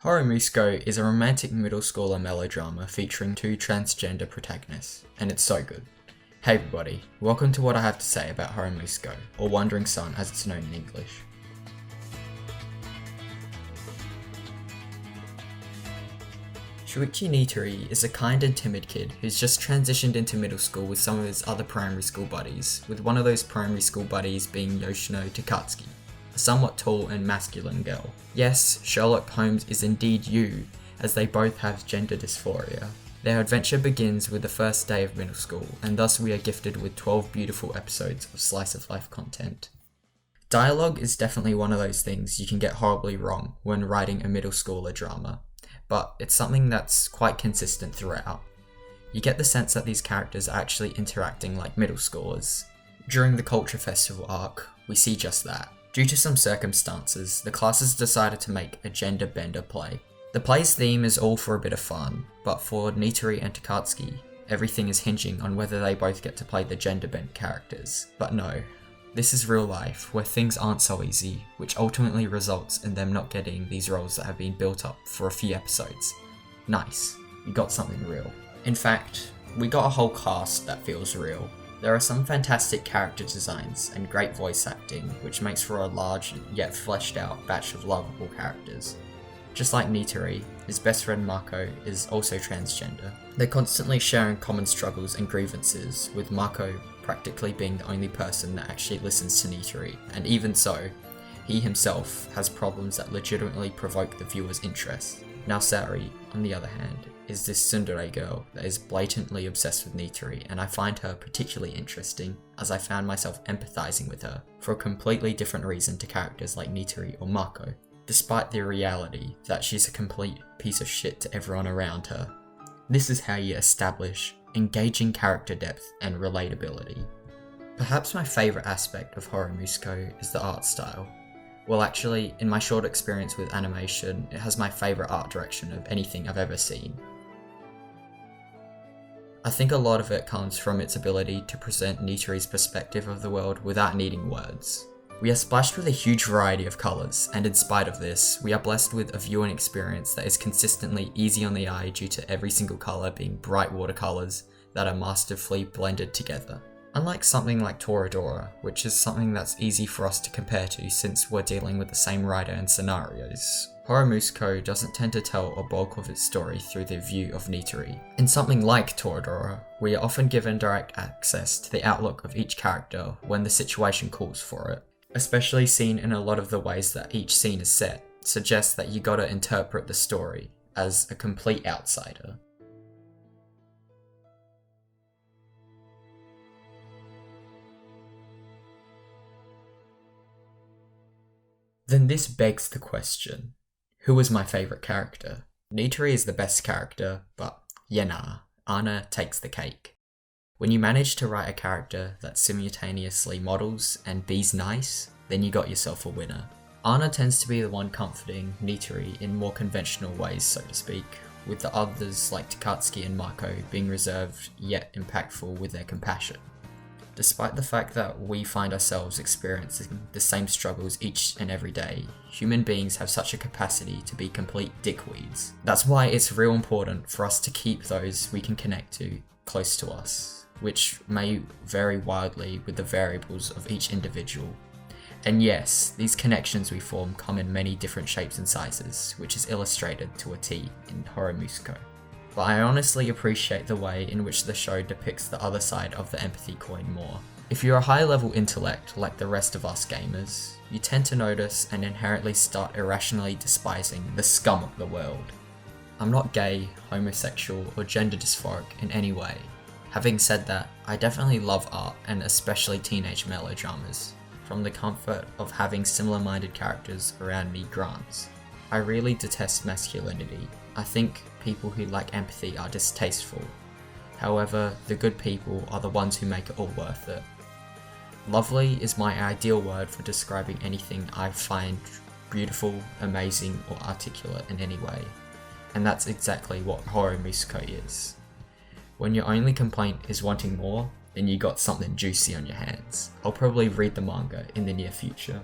Hourou Musuko is a romantic middle schooler melodrama featuring two transgender protagonists, and it's so good. Hey everybody, welcome to what I have to say about Hourou Musuko, or Wandering Sun as it's known in English. Shuichi Nitori is a kind and timid kid who's just transitioned into middle school with some of his other primary school buddies, with one of those primary school buddies being Yoshino Takatsuki, a somewhat tall and masculine girl. Yes, Sherlock Holmes is indeed you, as they both have gender dysphoria. Their adventure begins with the first day of middle school, and thus we are gifted with 12 beautiful episodes of slice of life content. Dialogue is definitely one of those things you can get horribly wrong when writing a middle schooler drama, but it's something that's quite consistent throughout. You get the sense that these characters are actually interacting like middle schoolers. During the Culture Festival arc, we see just that. Due to some circumstances, the classes decided to make a gender bender play. The play's theme is all for a bit of fun, but for Nitori and Takatsuki, everything is hinging on whether they both get to play the gender bent characters. But no, this is real life, where things aren't so easy, which ultimately results in them not getting these roles that have been built up for a few episodes. Nice, we got something real. In fact, we got a whole cast that feels real. There are some fantastic character designs and great voice acting, which makes for a large yet fleshed out batch of lovable characters. Just like Nitori, his best friend Mako is also transgender. They're constantly sharing common struggles and grievances, with Mako practically being the only person that actually listens to Nitori, and even so, he himself has problems that legitimately provoke the viewer's interest. Now Saori, on the other hand, is this tsundere girl that is blatantly obsessed with Nitori, and I find her particularly interesting, as I found myself empathizing with her for a completely different reason to characters like Nitori or Mako, despite the reality that she's a complete piece of shit to everyone around her. This is how you establish engaging character depth and relatability. Perhaps my favourite aspect of Hourou Musuko is the art style. Well, actually, in my short experience with animation, it has my favourite art direction of anything I've ever seen. I think a lot of it comes from its ability to present Nitori's perspective of the world without needing words. We are splashed with a huge variety of colours, and in spite of this, we are blessed with a viewing experience that is consistently easy on the eye due to every single colour being bright watercolours that are masterfully blended together. Unlike something like Toradora, which is something that's easy for us to compare to since we're dealing with the same writer and scenarios, Hourou Musuko doesn't tend to tell a bulk of its story through the view of Nitori. In something like Toradora, we are often given direct access to the outlook of each character when the situation calls for it, especially seen in a lot of the ways that each scene is set, suggests that you gotta interpret the story as a complete outsider. Then this begs the question, who is my favourite character? Nitori is the best character, but Anna takes the cake. When you manage to write a character that simultaneously models and be's nice, then you got yourself a winner. Anna tends to be the one comforting Nitori in more conventional ways, so to speak, with the others like Takatsuki and Mako being reserved yet impactful with their compassion. Despite the fact that we find ourselves experiencing the same struggles each and every day, human beings have such a capacity to be complete dickweeds. That's why it's real important for us to keep those we can connect to close to us, which may vary wildly with the variables of each individual. And yes, these connections we form come in many different shapes and sizes, which is illustrated to a T in Hourou Musuko. But I honestly appreciate the way in which the show depicts the other side of the empathy coin more. If you're a high-level intellect like the rest of us gamers, you tend to notice and inherently start irrationally despising the scum of the world. I'm not gay, homosexual, or gender dysphoric in any way. Having said that, I definitely love art and especially teenage melodramas, from the comfort of having similar-minded characters around me grants. I really detest masculinity. I think people who lack empathy are distasteful. However, the good people are the ones who make it all worth it. Lovely is my ideal word for describing anything I find beautiful, amazing, or articulate in any way. And that's exactly what Hourou Musuko is. When your only complaint is wanting more, then you got something juicy on your hands. I'll probably read the manga in the near future.